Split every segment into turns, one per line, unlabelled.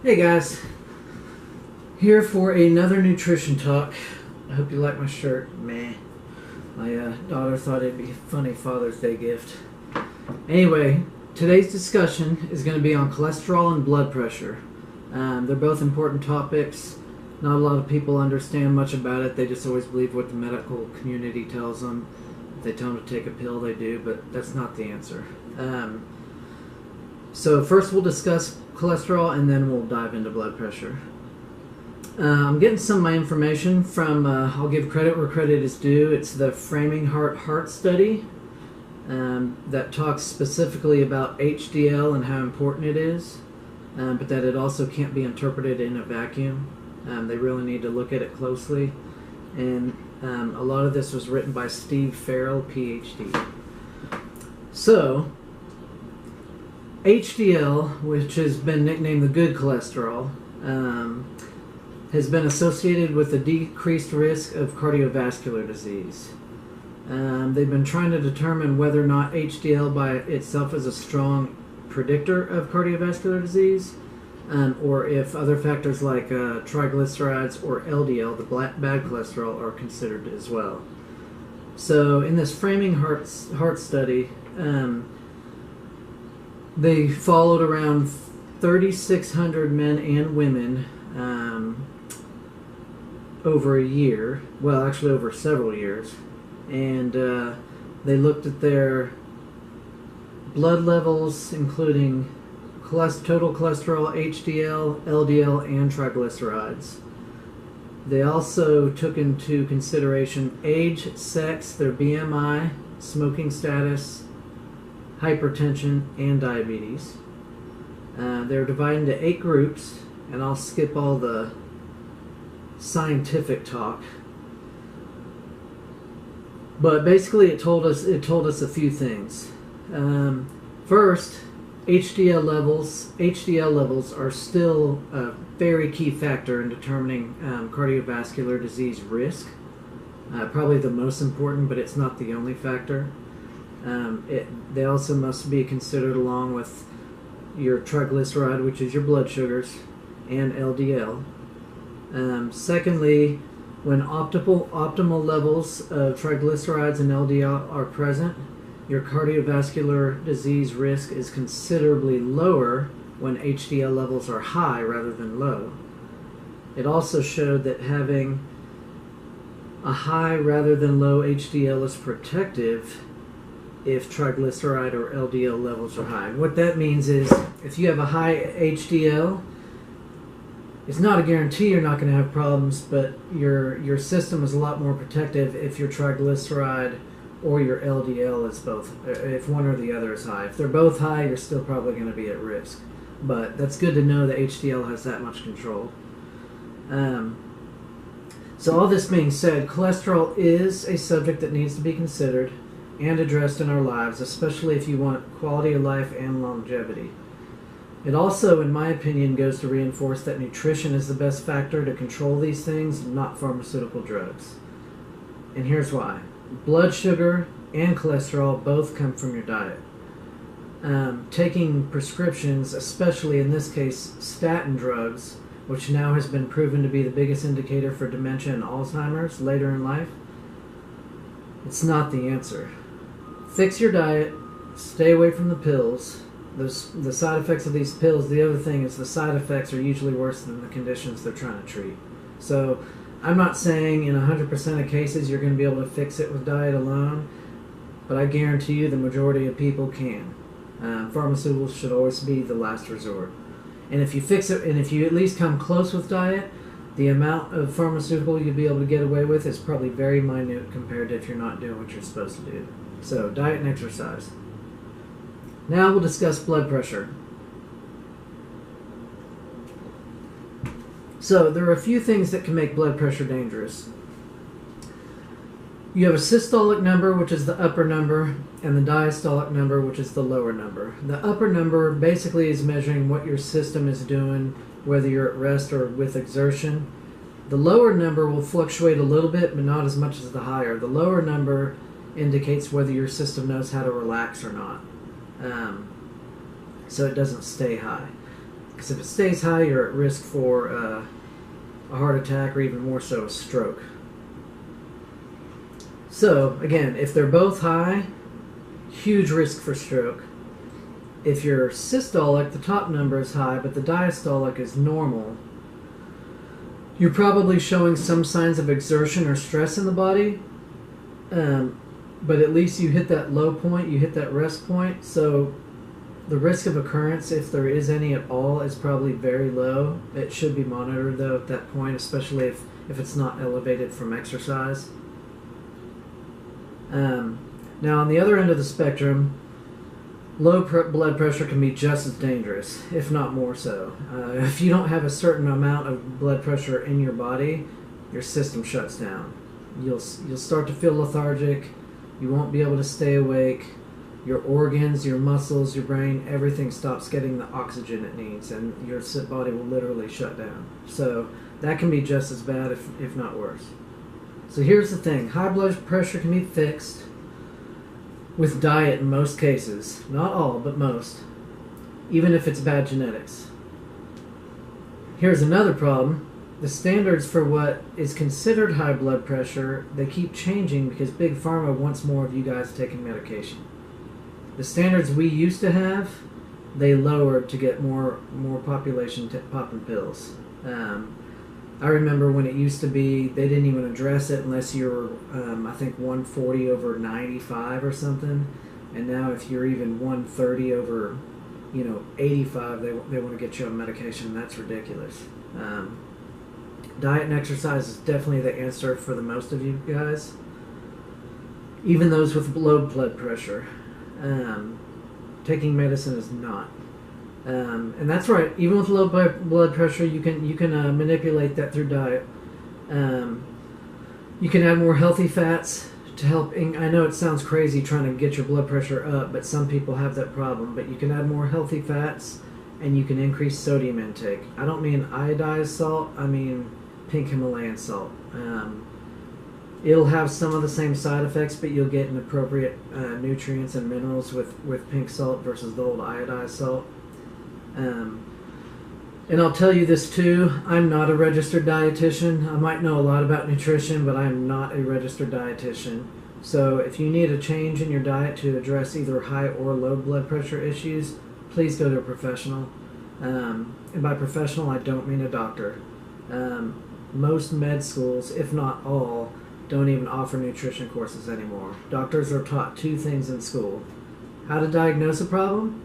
Hey guys, here for another nutrition talk. I hope you like my shirt. Meh. My daughter thought it'd be a funny Father's Day gift. Anyway, today's discussion is going to be on cholesterol and blood pressure. They're both important topics. Not a lot of people understand much about it. They just always believe what the medical community tells them. If they tell them to take a pill, they do, but that's not the answer. So first we'll discuss cholesterol and then we'll dive into blood pressure. I'm getting some of my information from, I'll give credit where credit is due. It's the Framing Heart Study that talks specifically about HDL and how important it is, but that it also can't be interpreted in a vacuum. They really need to look at it closely. And a lot of this was written by Steve Farrell, PhD. So, HDL, which has been nicknamed the good cholesterol, has been associated with a decreased risk of cardiovascular disease. They've been trying to determine whether or not HDL by itself is a strong predictor of cardiovascular disease, or if other factors like triglycerides or LDL, the bad cholesterol, are considered as well. So in this Framing Heart Study, they followed around 3,600 men and women over a year, well, actually over several years, and they looked at their blood levels, including total cholesterol, HDL, LDL, and triglycerides. They also took into consideration age, sex, their BMI, smoking status, hypertension, and diabetes. They're divided into 8 groups, and I'll skip all the scientific talk. But basically, it told us a few things. First, HDL levels are still a very key factor in determining cardiovascular disease risk. Probably the most important, but it's not the only factor. They also must be considered along with your triglyceride, which is your blood sugars, and LDL. Secondly, when optimal levels of triglycerides and LDL are present, your cardiovascular disease risk is considerably lower when HDL levels are high rather than low. It also showed that having a high rather than low HDL is protective if triglyceride or LDL levels are high. What that means is if you have a high HDL, it's not a guarantee you're not going to have problems, but your system is a lot more protective if your triglyceride or your LDL is both, if one or the other is high. If they're both high, you're still probably going to be at risk. But that's good to know that HDL has that much control. So all this being said, cholesterol is a subject that needs to be considered and addressed in our lives, especially if you want quality of life and longevity. It also, in my opinion, goes to reinforce that nutrition is the best factor to control these things, not pharmaceutical drugs. And here's why. Blood sugar and cholesterol both come from your diet. Taking prescriptions, especially in this case statin drugs, which now has been proven to be the biggest indicator for dementia and Alzheimer's later in life, it's not the answer. Fix your diet, stay away from the pills. The side effects of these pills, the other thing is the side effects are usually worse than the conditions they're trying to treat. So I'm not saying in 100% of cases you're going to be able to fix it with diet alone, but I guarantee you the majority of people can. Pharmaceuticals should always be the last resort. And if you fix it, and if you at least come close with diet, the amount of pharmaceutical you'll be able to get away with is probably very minute compared to if you're not doing what you're supposed to do. So diet and exercise. Now we'll discuss blood pressure. So there are a few things that can make blood pressure dangerous. You have a systolic number, which is the upper number, and the diastolic number, which is the lower number. The upper number basically is measuring what your system is doing, whether you're at rest or with exertion. The lower number will fluctuate a little bit, but not as much as the higher. The lower number indicates whether your system knows how to relax or not. So it doesn't stay high. Because if it stays high, you're at risk for a heart attack or even more so a stroke. So, again, if they're both high, huge risk for stroke. If your systolic, the top number is high, but the diastolic is normal, you're probably showing some signs of exertion or stress in the body. But at least you hit that low point, you hit that rest point. So the risk of occurrence, if there is any at all, is probably very low. It should be monitored, though, at that point, especially if it's not elevated from exercise. Now, on the other end of the spectrum, low blood pressure can be just as dangerous, if not more so. If you don't have a certain amount of blood pressure in your body, your system shuts down. You'll start to feel lethargic. You won't be able to stay awake. Your organs, your muscles, your brain, everything stops getting the oxygen it needs, and your body will literally shut down. So that can be just as bad, if not worse. So here's the thing. High blood pressure can be fixed with diet in most cases. Not all, but most. Even if it's bad genetics. Here's another problem. The standards for what is considered high blood pressure, they keep changing because Big Pharma wants more of you guys taking medication. The standards we used to have, they lowered to get more population popping pills. I remember when it used to be, they didn't even address it unless you were, I think, 140 over 95 or something. And now if you're even 130 over, 85, they want to get you on medication. That's ridiculous. Diet and exercise is definitely the answer for the most of you guys. Even those with low blood pressure. Taking medicine is not. And that's right. Even with low blood pressure, you can manipulate that through diet. You can add more healthy fats to help. I know it sounds crazy trying to get your blood pressure up, but some people have that problem. But you can add more healthy fats, and you can increase sodium intake. I don't mean iodized salt. I mean pink Himalayan salt. It'll have some of the same side effects, but you'll get an appropriate nutrients and minerals with pink salt versus the old iodized salt. And I'll tell you this too, I'm not a registered dietitian. I might know a lot about nutrition, but I'm not a registered dietitian. So if you need a change in your diet to address either high or low blood pressure issues, please go to a professional. And by professional, I don't mean a doctor. Most med schools, if not all, don't even offer nutrition courses anymore. Doctors are taught two things in school: how to diagnose a problem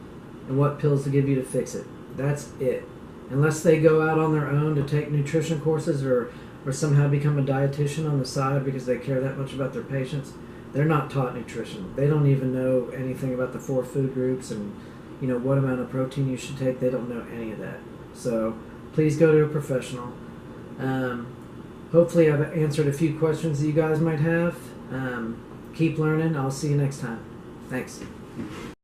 and what pills to give you to fix it. That's it. Unless they go out on their own to take nutrition courses or somehow become a dietitian on the side because they care that much about their patients, they're not taught nutrition. They don't even know anything about the 4 food groups and what amount of protein you should take. They don't know any of that. So please go to a professional. Hopefully I've answered a few questions that you guys might have. Keep learning. I'll see you next time. Thanks.